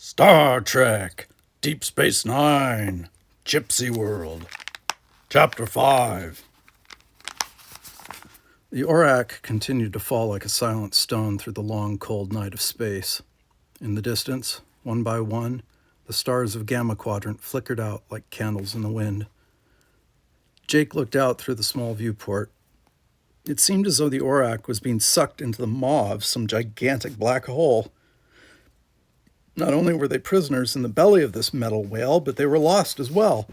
Star Trek, Deep Space Nine, Gypsy World, Chapter 5. The Orac continued to fall like a silent stone through the long, cold night of space. In the distance, one by one, the stars of Gamma Quadrant flickered out like candles in the wind. Jake looked out through the small viewport. It seemed as though the Orac was being sucked into the maw of some gigantic black hole. Not only were they prisoners in the belly of this metal whale, but they were lost as well.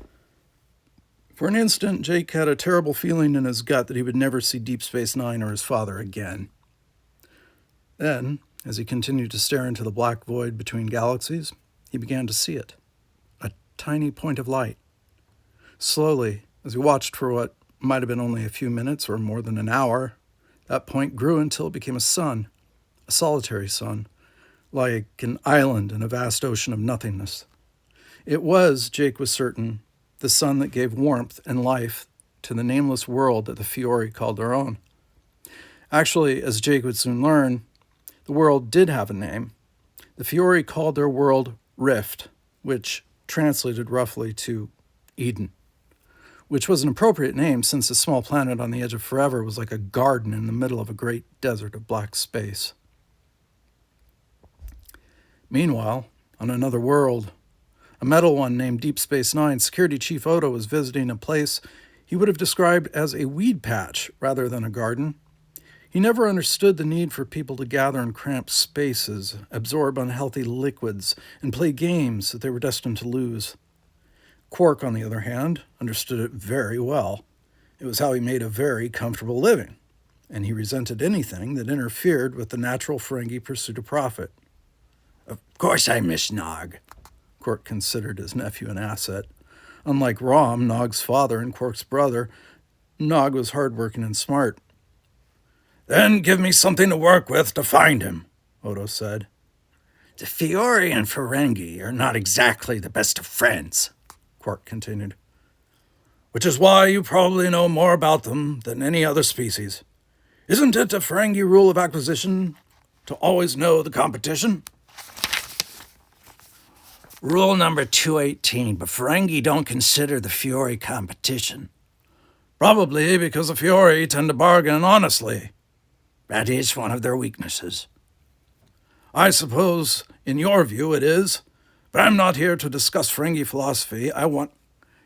For an instant, Jake had a terrible feeling in his gut that he would never see Deep Space Nine or his father again. Then, as he continued to stare into the black void between galaxies, he began to see it. A tiny point of light. Slowly, as he watched for what might have been only a few minutes or more than an hour, that point grew until it became a sun, a solitary sun, like an island in a vast ocean of nothingness. It was, Jake was certain, the sun that gave warmth and life to the nameless world that the Fiori called their own. Actually, as Jake would soon learn, the world did have a name. The Fiori called their world Rift, which translated roughly to Eden, which was an appropriate name since the small planet on the edge of forever was like a garden in the middle of a great desert of black space. Meanwhile, on another world, a metal one named Deep Space Nine, Security Chief Odo was visiting a place he would have described as a weed patch rather than a garden. He never understood the need for people to gather in cramped spaces, absorb unhealthy liquids, and play games that they were destined to lose. Quark, on the other hand, understood it very well. It was how he made a very comfortable living, and he resented anything that interfered with the natural Ferengi pursuit of profit. Of course I miss Nog. Quark considered his nephew an asset. Unlike Rom, Nog's father and Quark's brother, Nog was hardworking and smart. Then give me something to work with to find him, Odo said. The Fiori and Ferengi are not exactly the best of friends, Quark continued. Which is why you probably know more about them than any other species. Isn't it a Ferengi rule of acquisition to always know the competition? Rule number 218, but Ferengi don't consider the Fiori competition. Probably because the Fiori tend to bargain honestly. That is one of their weaknesses. I suppose, in your view, it is, but I'm not here to discuss Ferengi philosophy. I want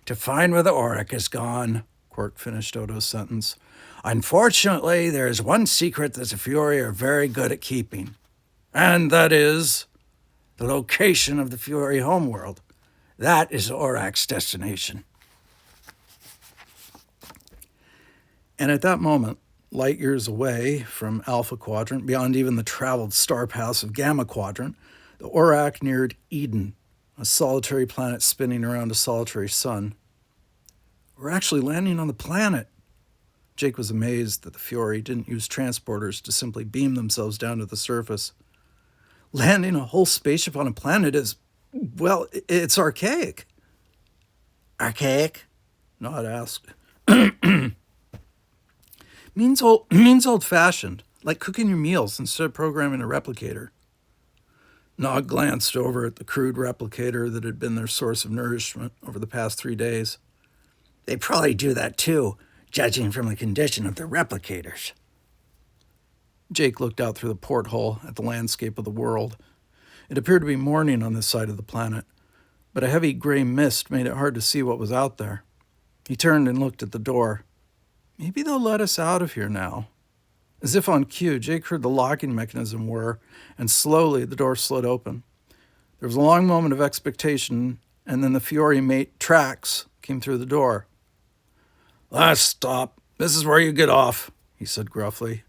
to find where the Orac is gone, Quark finished Odo's sentence. Unfortunately, there is one secret that the Fiori are very good at keeping, and that is the location of the Fiori homeworld. That is the Orac's destination. And at that moment, light years away from Alpha Quadrant, beyond even the traveled star paths of Gamma Quadrant, the Orac neared Eden, a solitary planet spinning around a solitary sun. We're actually landing on the planet. Jake was amazed that the Fiori didn't use transporters to simply beam themselves down to the surface. Landing a whole spaceship on a planet is, well, it's archaic. Archaic? Nod asked. means old-fashioned, like cooking your meals instead of programming a replicator. Nog glanced over at the crude replicator that had been their source of nourishment over the past 3 days. They probably do that too, judging from the condition of their replicators. Jake looked out through the porthole at the landscape of the world. It appeared to be morning on this side of the planet, but a heavy gray mist made it hard to see what was out there. He turned and looked at the door. Maybe they'll let us out of here now. As if on cue, Jake heard the locking mechanism whir, and slowly the door slid open. There was a long moment of expectation, and then the Fiori mate, Trax, came through the door. Last stop. This is where you get off, he said gruffly.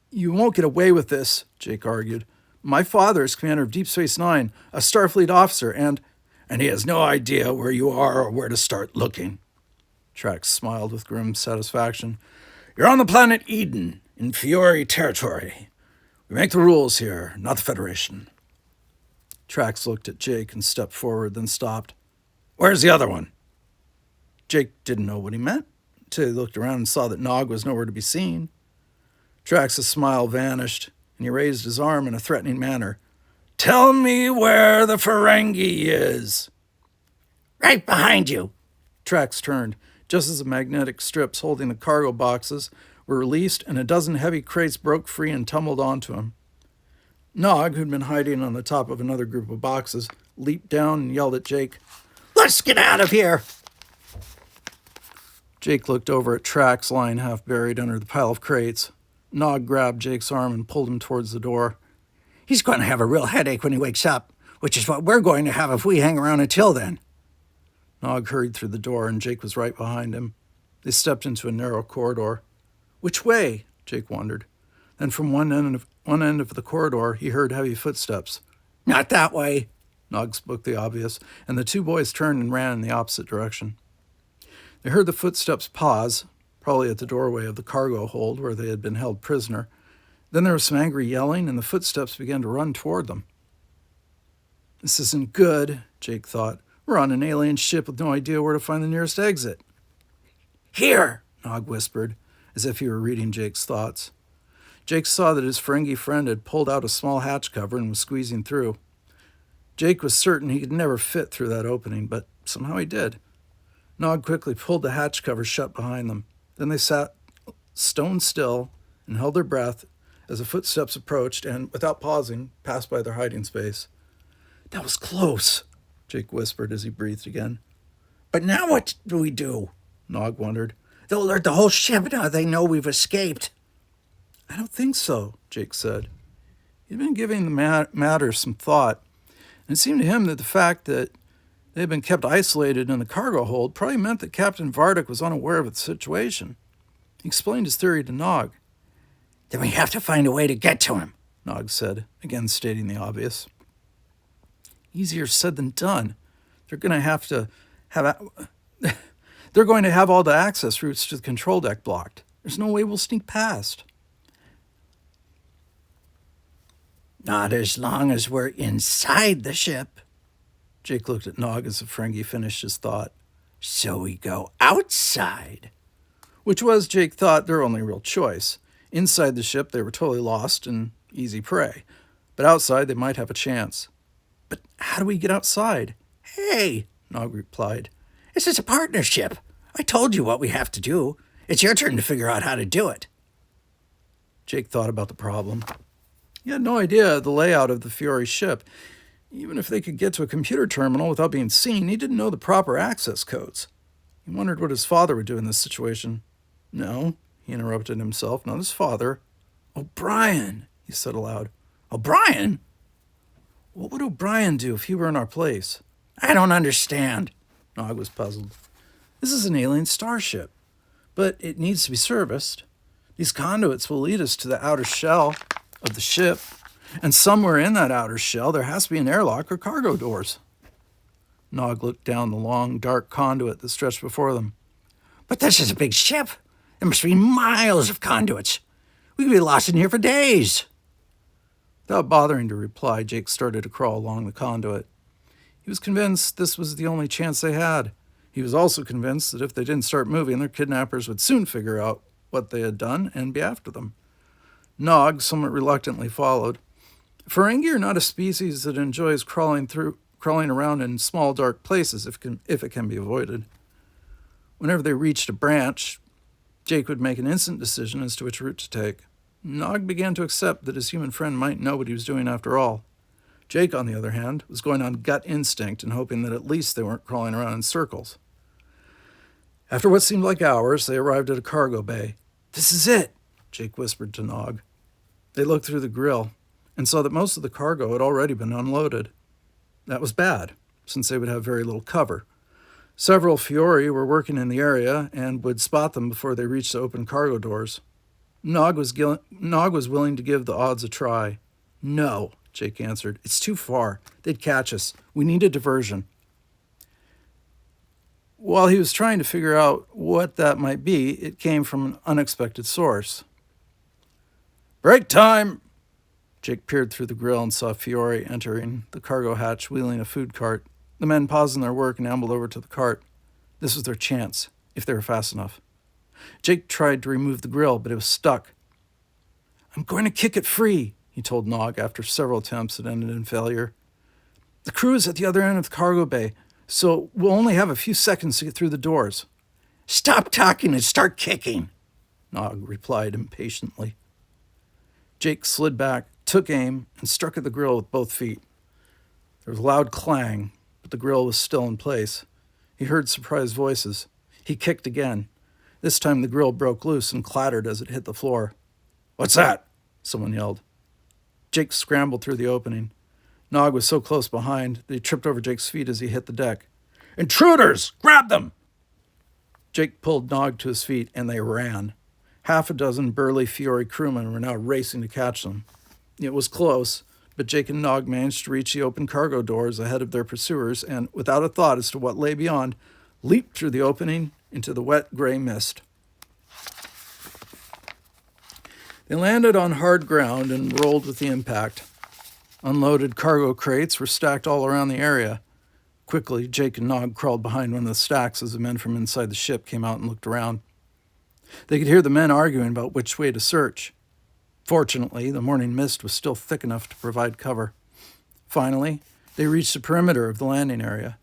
You won't get away with this, Jake argued. My father is commander of Deep Space Nine, a Starfleet officer, and he has no idea where you are or where to start looking. Trax smiled with grim satisfaction. You're on the planet Eden, in Fiori territory. We make the rules here, not the Federation. Trax looked at Jake and stepped forward, then stopped. Where's the other one? Jake didn't know what he meant, until he looked around and saw that Nog was nowhere to be seen. Trax's smile vanished, and he raised his arm in a threatening manner. Tell me where the Ferengi is. Right behind you. Tracks turned, just as the magnetic strips holding the cargo boxes were released and a dozen heavy crates broke free and tumbled onto him. Nog, who'd been hiding on the top of another group of boxes, leaped down and yelled at Jake, "Let's get out of here!" Jake looked over at Trax lying half buried under the pile of crates. Nog grabbed Jake's arm and pulled him towards the door. "He's going to have a real headache when he wakes up, which is what we're going to have if we hang around until then." Nog hurried through the door, and Jake was right behind him. They stepped into a narrow corridor. Which way? Jake wondered. Then from one end of the corridor, he heard heavy footsteps. "Not that way." Nog spoke the obvious, and the two boys turned and ran in the opposite direction. They heard the footsteps pause, probably at the doorway of the cargo hold where they had been held prisoner. Then there was some angry yelling, and the footsteps began to run toward them. This isn't good, Jake thought. We're on an alien ship with no idea where to find the nearest exit. "Here," Nog whispered, as if he were reading Jake's thoughts. Jake saw that his Ferengi friend had pulled out a small hatch cover and was squeezing through. Jake was certain he could never fit through that opening, but somehow he did. Nog quickly pulled the hatch cover shut behind them. Then they sat stone still and held their breath as the footsteps approached and, without pausing, passed by their hiding space. That was close, Jake whispered as he breathed again. "But now what do we do?" Nog wondered. "They'll alert the whole ship now they know we've escaped." I don't think so, Jake said. He'd been giving the matter some thought, and it seemed to him that the fact that they had been kept isolated in the cargo hold probably meant that Captain Vardic was unaware of the situation. He explained his theory to Nog. "Then we have to find a way to get to him," Nog said, again stating the obvious. Easier said than done. They're going to have all the access routes to the control deck blocked. There's no way we'll sneak past. "Not as long as we're inside the ship." Jake looked at Nog as the Ferengi finished his thought. "So we go outside." Which was, Jake thought, their only real choice. Inside the ship, they were totally lost and easy prey. But outside, they might have a chance. But how do we get outside? "Hey," Nog replied. "this is a partnership. I told you what we have to do. It's your turn to figure out how to do it." Jake thought about the problem. He had no idea the layout of the Fiore ship. Even if they could get to a computer terminal without being seen, he didn't know the proper access codes. He wondered what his father would do in this situation. No, he interrupted himself, not his father. O'Brien, he said aloud. "O'Brien? What would O'Brien do if he were in our place?" I don't understand." Nog was puzzled. This is an alien starship, but it needs to be serviced. These conduits will lead us to the outer shell of the ship, and somewhere in that outer shell there has to be an airlock or cargo doors. Nog looked down the long, dark conduit that stretched before them. "But this is a big ship. There must be miles of conduits. We could be lost in here for days." Without bothering to reply, Jake started to crawl along the conduit. He was convinced this was the only chance they had. He was also convinced that if they didn't start moving, their kidnappers would soon figure out what they had done and be after them. Nog somewhat reluctantly followed. Ferengi are not a species that enjoys crawling around in small, dark places if it can be avoided. Whenever they reached a branch, Jake would make an instant decision as to which route to take. Nog began to accept that his human friend might know what he was doing after all. Jake, on the other hand, was going on gut instinct and hoping that at least they weren't crawling around in circles. After what seemed like hours, they arrived at a cargo bay. "This is it," Jake whispered to Nog. They looked through the grill and saw that most of the cargo had already been unloaded. That was bad, since they would have very little cover. Several Fiore were working in the area and would spot them before they reached the open cargo doors. Nog was willing to give the odds a try. "No," Jake answered. "It's too far. They'd catch us. We need a diversion." While he was trying to figure out what that might be, it came from an unexpected source. "Break time!" Jake peered through the grill and saw Fiore entering the cargo hatch wheeling a food cart. The men paused in their work and ambled over to the cart. This was their chance, if they were fast enough. Jake tried to remove the grill, but it was stuck. "I'm going to kick it free," he told Nog after several attempts that ended in failure. The crew is at the other end of the cargo bay, so we'll only have a few seconds to get through the doors. Stop talking and start kicking, Nog replied impatiently. Jake slid back, took aim, and struck at the grill with both feet. There was a loud clang, but the grill was still in place. He heard surprised voices. He kicked again. This time the grill broke loose and clattered as it hit the floor. "What's that?" someone yelled. Jake scrambled through the opening. Nog was so close behind that he tripped over Jake's feet as he hit the deck. "Intruders! Grab them!" Jake pulled Nog to his feet, and they ran. Half a dozen burly Fiore crewmen were now racing to catch them. It was close, but Jake and Nog managed to reach the open cargo doors ahead of their pursuers and, without a thought as to what lay beyond, leaped through the opening into the wet gray mist. They landed on hard ground and rolled with the impact. Unloaded cargo crates were stacked all around the area. Quickly, Jake and Nog crawled behind one of the stacks as the men from inside the ship came out and looked around. They could hear the men arguing about which way to search. Fortunately, the morning mist was still thick enough to provide cover. Finally, they reached the perimeter of the landing area.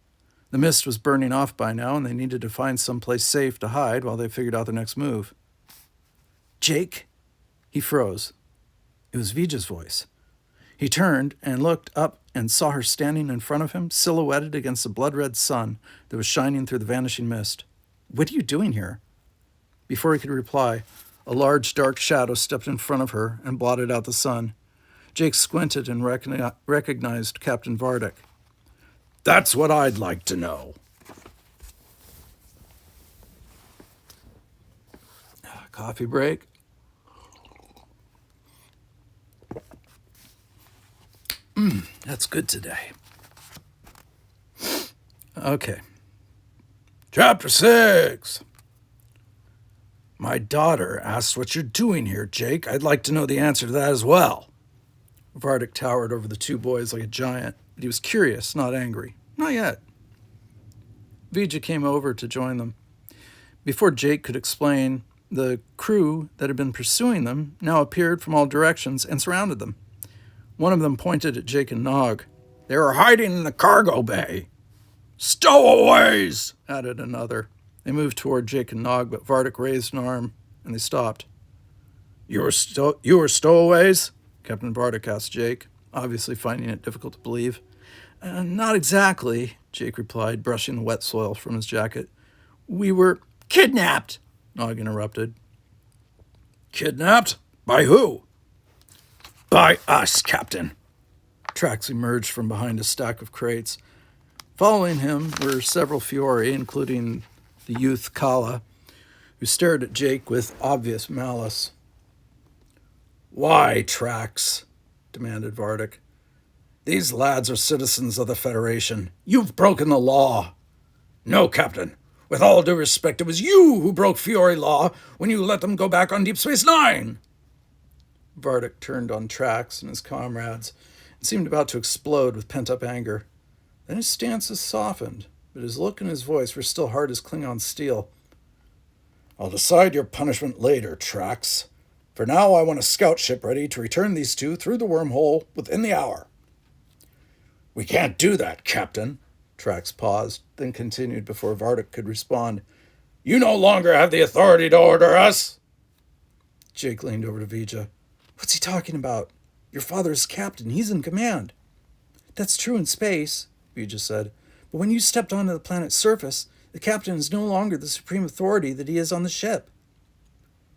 The mist was burning off by now, and they needed to find someplace safe to hide while they figured out their next move. "Jake?" He froze. It was Vija's voice. He turned and looked up and saw her standing in front of him, silhouetted against the blood-red sun that was shining through the vanishing mist. "What are you doing here?" Before he could reply, a large dark shadow stepped in front of her and blotted out the sun. Jake squinted and recognized Captain Vardic. "That's what I'd like to know." Coffee break. That's good today. Okay. Chapter 6. "My daughter asked what you're doing here, Jake. I'd like to know the answer to that as well." Vardic towered over the two boys like a giant, but he was curious, not angry. Not yet. Vija came over to join them. Before Jake could explain, the crew that had been pursuing them now appeared from all directions and surrounded them. One of them pointed at Jake and Nog. "They were hiding in the cargo bay." "Stowaways," added another. They moved toward Jake and Nog, but Vardic raised an arm, and they stopped. You were stowaways?" Captain Vardic asked Jake, obviously finding it difficult to believe. Not exactly," Jake replied, brushing the wet soil from his jacket. "We were—" "Kidnapped," Nog interrupted. "Kidnapped? By who?" "By us, Captain." Trax emerged from behind a stack of crates. Following him were several Fiore, including the youth Kala, who stared at Jake with obvious malice. "Why, Trax?" demanded Vardic. "These lads are citizens of the Federation. You've broken the law." "No, Captain. With all due respect, it was you who broke Fiore law when you let them go back on Deep Space Nine." Vardic turned on Trax and his comrades and seemed about to explode with pent-up anger. Then his stances softened, but his look and his voice were still hard as Klingon steel. "I'll decide your punishment later, Trax. For now, I want a scout ship ready to return these two through the wormhole within the hour." "We can't do that, Captain." Trax paused, then continued before Vardic could respond. "You no longer have the authority to order us." Jake leaned over to Vija. "What's he talking about? Your father is captain. He's in command." "That's true in space," Vija said. "But when you stepped onto the planet's surface, the captain is no longer the supreme authority that he is on the ship."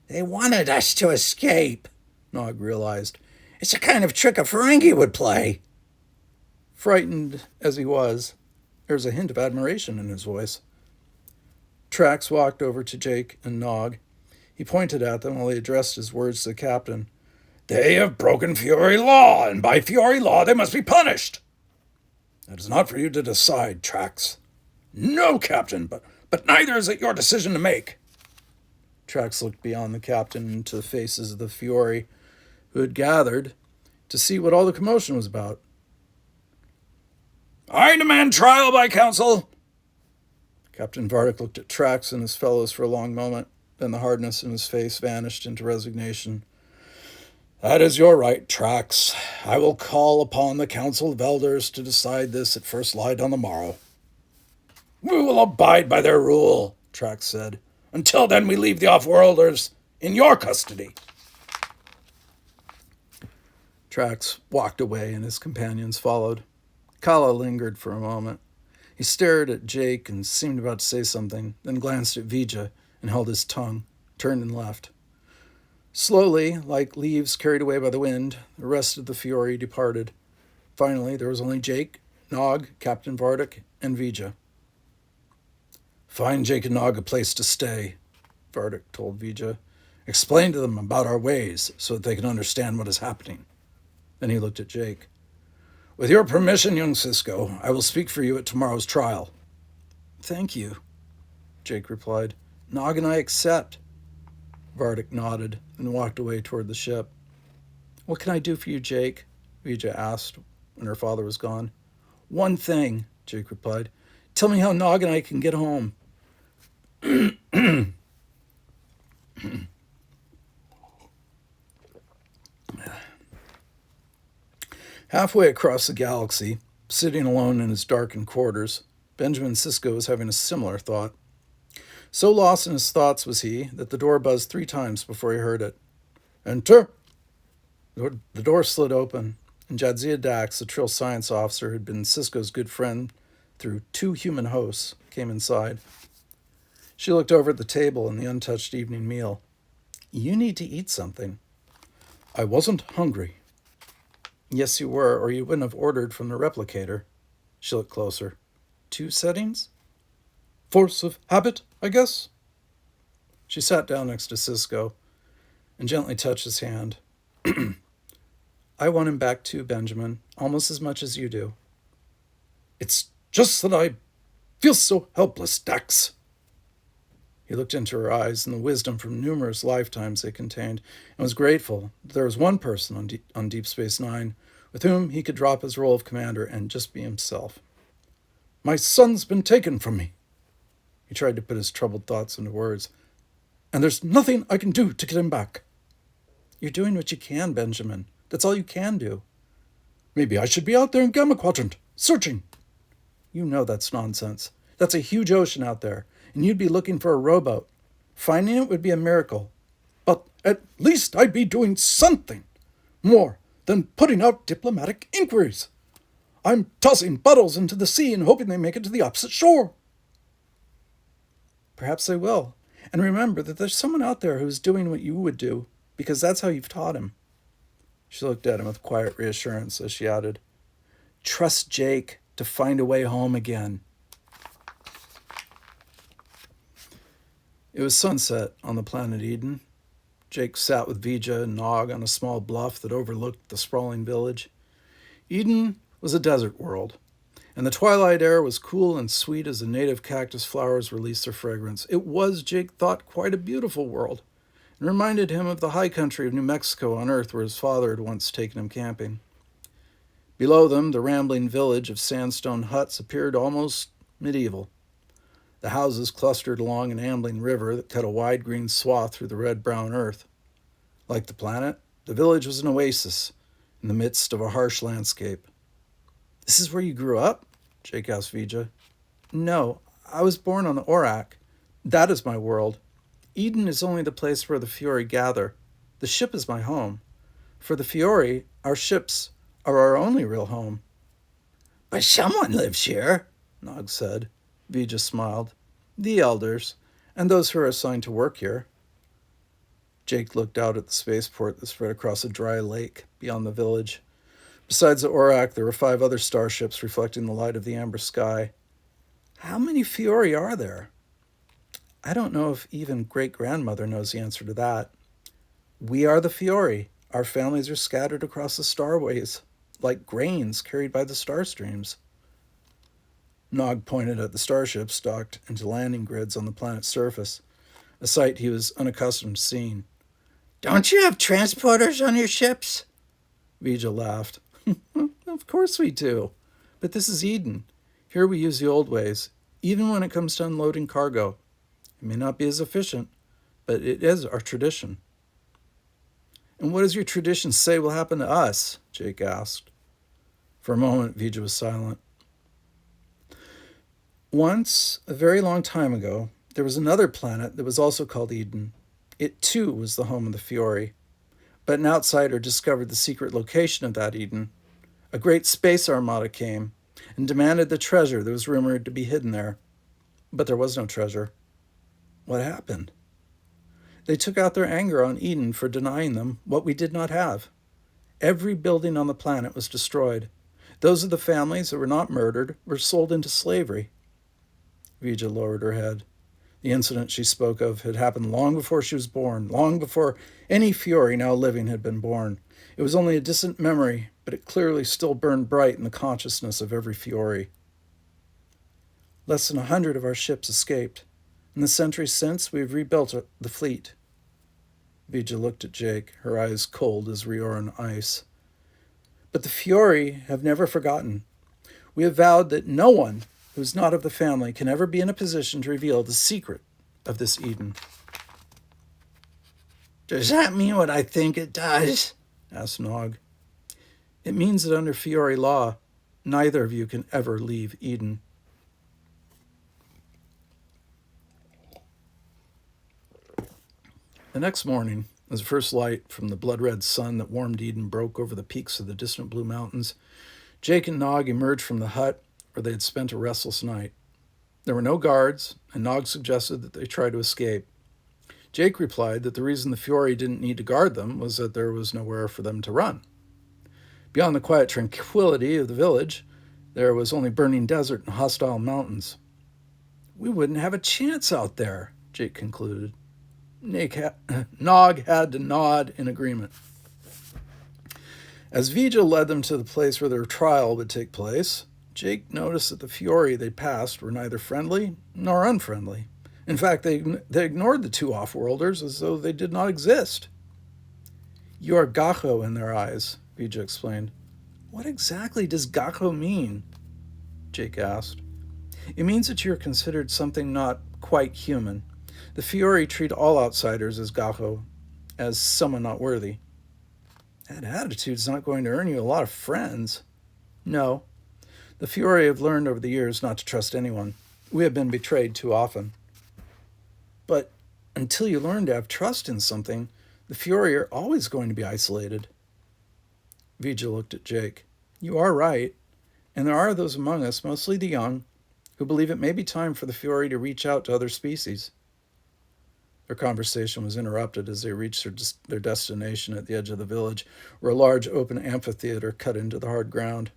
"They wanted us to escape," Nog realized. "It's a kind of trick a Ferengi would play." Frightened as he was, there was a hint of admiration in his voice. Trax walked over to Jake and Nog. He pointed at them while he addressed his words to the captain. "They have broken Fiore law, and by Fiore law they must be punished." "That is not for you to decide, Trax." "No, Captain, but neither is it your decision to make." Trax looked beyond the captain into the faces of the Fiore, who had gathered to see what all the commotion was about. "I demand trial by council." Captain Vardic looked at Trax and his fellows for a long moment, then the hardness in his face vanished into resignation. That is your right, Trax. I will call upon the Council of Elders to decide this at first light on the morrow. We will abide by their rule, Trax said. Until then, we leave the off-worlders in your custody. Trax walked away and his companions followed. Kala lingered for a moment. He stared at Jake and seemed about to say something, then glanced at Vija and held his tongue, turned and left. Slowly, like leaves carried away by the wind, the rest of the Fiori departed. Finally, there was only Jake, Nog, Captain Vardic, and Vija. Find Jake and Nog a place to stay, Vardic told Vija. Explain to them about our ways so that they can understand what is happening. Then he looked at Jake. With your permission, young Cisco, I will speak for you at tomorrow's trial. Thank you, Jake replied. Nog and I accept. Vardic nodded and walked away toward the ship. What can I do for you, Jake? Vija asked when her father was gone. One thing, Jake replied. Tell me how Nog and I can get home. Halfway across the galaxy, sitting alone in his darkened quarters, Benjamin Sisko was having a similar thought. So lost in his thoughts was he that the door buzzed 3 times before he heard it. Enter! The door slid open, and Jadzia Dax, the Trill science officer who had been Sisko's good friend through 2 human hosts, came inside. She looked over at the table and the untouched evening meal. You need to eat something. I wasn't hungry. Yes, you were, or you wouldn't have ordered from the replicator. She looked closer. 2 settings? Force of habit, I guess. She sat down next to Sisko and gently touched his hand. I want him back too, Benjamin, almost as much as you do. It's just that I feel so helpless, Dax. He looked into her eyes and the wisdom from numerous lifetimes they contained, and was grateful that there was one person on Deep Space Nine with whom he could drop his role of commander and just be himself. My son's been taken from me. He tried to put his troubled thoughts into words. And there's nothing I can do to get him back. You're doing what you can, Benjamin. That's all you can do. Maybe I should be out there in Gamma Quadrant, searching. You know that's nonsense. That's a huge ocean out there, and you'd be looking for a rowboat. Finding it would be a miracle. But at least I'd be doing something. More than putting out diplomatic inquiries. I'm tossing bottles into the sea and hoping they make it to the opposite shore. Perhaps they will. And remember that there's someone out there who's doing what you would do, because that's how you've taught him. She looked at him with quiet reassurance as she added, Trust Jake to find a way home again. It was sunset on the planet Eden. Jake sat with Vija and Nog on a small bluff that overlooked the sprawling village. Eden was a desert world, and the twilight air was cool and sweet as the native cactus flowers released their fragrance. It was, Jake thought, quite a beautiful world, and reminded him of the high country of New Mexico on Earth where his father had once taken him camping. Below them, the rambling village of sandstone huts appeared almost medieval. The houses clustered along an ambling river that cut a wide green swath through the red-brown earth. Like the planet, the village was an oasis in the midst of a harsh landscape. This is where you grew up? Jake asked Vija. No, I was born on the Aurak. That is my world. Eden is only the place where the Fiori gather. The ship is my home. For the Fiori, our ships are our only real home. But someone lives here, Nog said. Vija smiled. The elders, and those who are assigned to work here. Jake looked out at the spaceport that spread across a dry lake beyond the village. Besides the Aurak, there were 5 other starships reflecting the light of the amber sky. How many Fiori are there? I don't know if even great-grandmother knows the answer to that. We are the Fiori. Our families are scattered across the starways, like grains carried by the star streams. Nog pointed at the starships docked into landing grids on the planet's surface, a sight he was unaccustomed to seeing. Don't you have transporters on your ships? Vija laughed. Of course we do. But this is Eden. Here we use the old ways, even when it comes to unloading cargo. It may not be as efficient, but it is our tradition. And what does your tradition say will happen to us? Jake asked. For a moment, Vija was silent. Once, a very long time ago, there was another planet that was also called Eden. It too was the home of the Fiori. But an outsider discovered the secret location of that Eden. A great space armada came and demanded the treasure that was rumored to be hidden there. But there was no treasure. What happened? They took out their anger on Eden for denying them what we did not have. Every building on the planet was destroyed. Those of the families that were not murdered were sold into slavery. Vija lowered her head. The incident she spoke of had happened long before she was born, long before any Fiori now living had been born. It was only a distant memory, but it clearly still burned bright in the consciousness of every Fiori. Less than 100 of our ships escaped. In the centuries since, we have rebuilt the fleet. Vija looked at Jake, her eyes cold as Rioran ice. But the Fiori have never forgotten. We have vowed that no one who is not of the family can ever be in a position to reveal the secret of this Eden. Does that mean what I think it does? Asked Nog. It means that under Fiori law, neither of you can ever leave Eden. The next morning, as the first light from the blood-red sun that warmed Eden broke over the peaks of the distant Blue Mountains, Jake and Nog emerged from the hut where they had spent a restless night. There were no guards, and Nog suggested that they try to escape. Jake replied that the reason the Fiori didn't need to guard them was that there was nowhere for them to run. Beyond the quiet tranquility of the village, there was only burning desert and hostile mountains. We wouldn't have a chance out there, Jake concluded. Nog had to nod in agreement. As Vija led them to the place where their trial would take place, Jake noticed that the Fiori they passed were neither friendly nor unfriendly. In fact, they ignored the two off-worlders as though they did not exist. You are Gacho in their eyes, Vija explained. What exactly does Gacho mean? Jake asked. It means that you are considered something not quite human. The Fiori treat all outsiders as Gacho, as someone not worthy. That attitude's not going to earn you a lot of friends. No. The Fiori have learned over the years not to trust anyone. We have been betrayed too often. But until you learn to have trust in something, the Fiori are always going to be isolated. Vija looked at Jake. You are right. And there are those among us, mostly the young, who believe it may be time for the Fiori to reach out to other species. Their conversation was interrupted as they reached their destination at the edge of the village, where a large open amphitheater cut into the hard ground.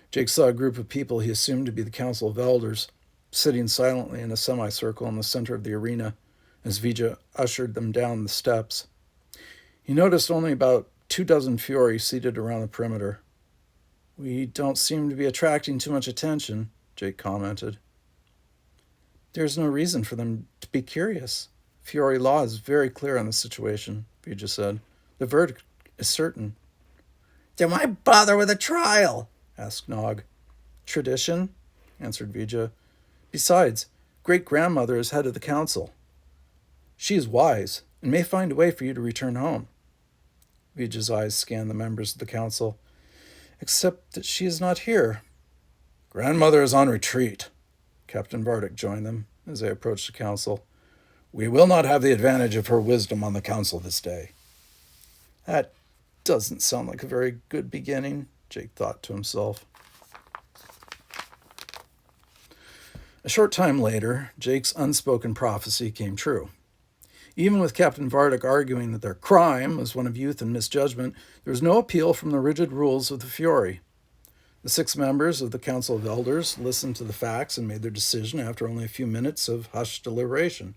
Jake saw a group of people he assumed to be the Council of Elders, sitting silently in a semicircle in the center of the arena as Vija ushered them down the steps. He noticed only about 24 Fiori seated around the perimeter. We don't seem to be attracting too much attention, Jake commented. There's no reason for them to be curious. Fiori law is very clear on the situation, Vija said. The verdict is certain. Then why bother with a trial? Asked Nog. Tradition, answered Vija. Besides, great-grandmother is head of the council. She is wise and may find a way for you to return home. Vija's eyes scanned the members of the council. Except that she is not here. Grandmother is on retreat. Captain Vardic joined them as they approached the council. We will not have the advantage of her wisdom on the council this day. That doesn't sound like a very good beginning, Jake thought to himself. A short time later, Jake's unspoken prophecy came true. Even with Captain Vardic arguing that their crime was one of youth and misjudgment, there was no appeal from the rigid rules of the Fiori. The 6 members of the Council of Elders listened to the facts and made their decision after only a few minutes of hushed deliberation.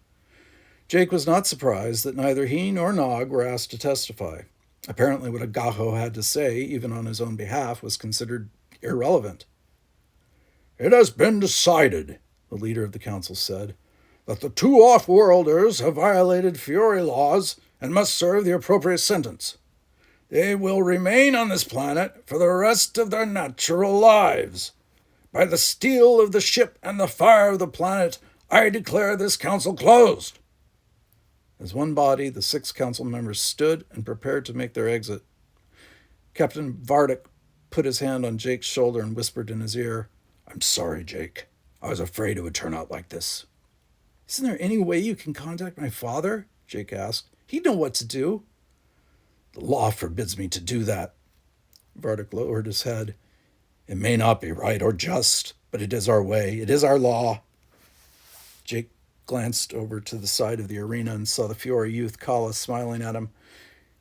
Jake was not surprised that neither he nor Nog were asked to testify. Apparently what a Gaho had to say, even on his own behalf, was considered irrelevant. It has been decided, the leader of the council said, that the 2 off-worlders have violated Fiori laws and must serve the appropriate sentence. They will remain on this planet for the rest of their natural lives. By the steel of the ship and the fire of the planet, I declare this council closed. As one body, the 6 council members stood and prepared to make their exit. Captain Vardick put his hand on Jake's shoulder and whispered in his ear, "I'm sorry, Jake. I was afraid it would turn out like this." "Isn't there any way you can contact my father?" Jake asked. "He'd know what to do." "The law forbids me to do that." Vardick lowered his head. "It may not be right or just, but it is our way. It is our law." Jake glanced over to the side of the arena and saw the Fiore youth Kala smiling at him.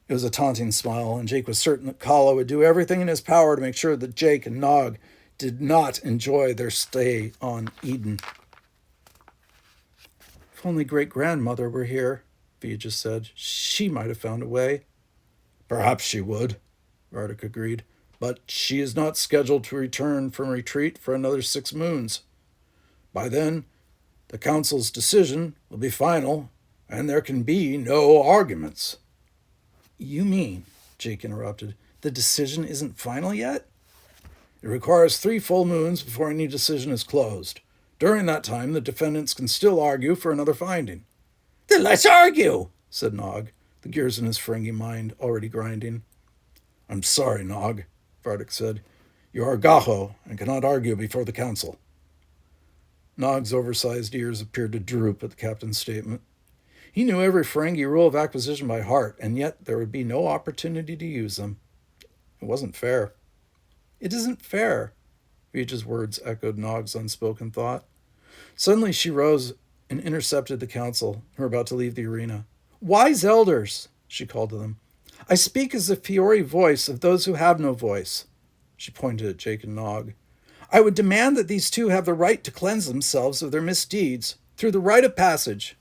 It was a taunting smile, and Jake was certain that Kala would do everything in his power to make sure that Jake and Nog did not enjoy their stay on Eden. "If only great-grandmother were here," Via just said. "She might have found a way." "Perhaps she would," Vardick agreed, "but she is not scheduled to return from retreat for another 6 moons. By then, the council's decision will be final, and there can be no arguments." "You mean," Jake interrupted, "the decision isn't final yet?" "It requires 3 full moons before any decision is closed. During that time, the defendants can still argue for another finding." "Then let's argue," said Nog, the gears in his Ferengi mind already grinding. "I'm sorry, Nog," Vardick said. "You are Gaho and cannot argue before the council." Nog's oversized ears appeared to droop at the captain's statement. He knew every Ferengi rule of acquisition by heart, and yet there would be no opportunity to use them. It wasn't fair. "It isn't fair," Vija's words echoed Nog's unspoken thought. Suddenly she rose and intercepted the council, who were about to leave the arena. "Wise elders," she called to them. "I speak as the Fiore voice of those who have no voice." She pointed at Jake and Nog. "I would demand that these two have the right to cleanse themselves of their misdeeds through the rite of passage."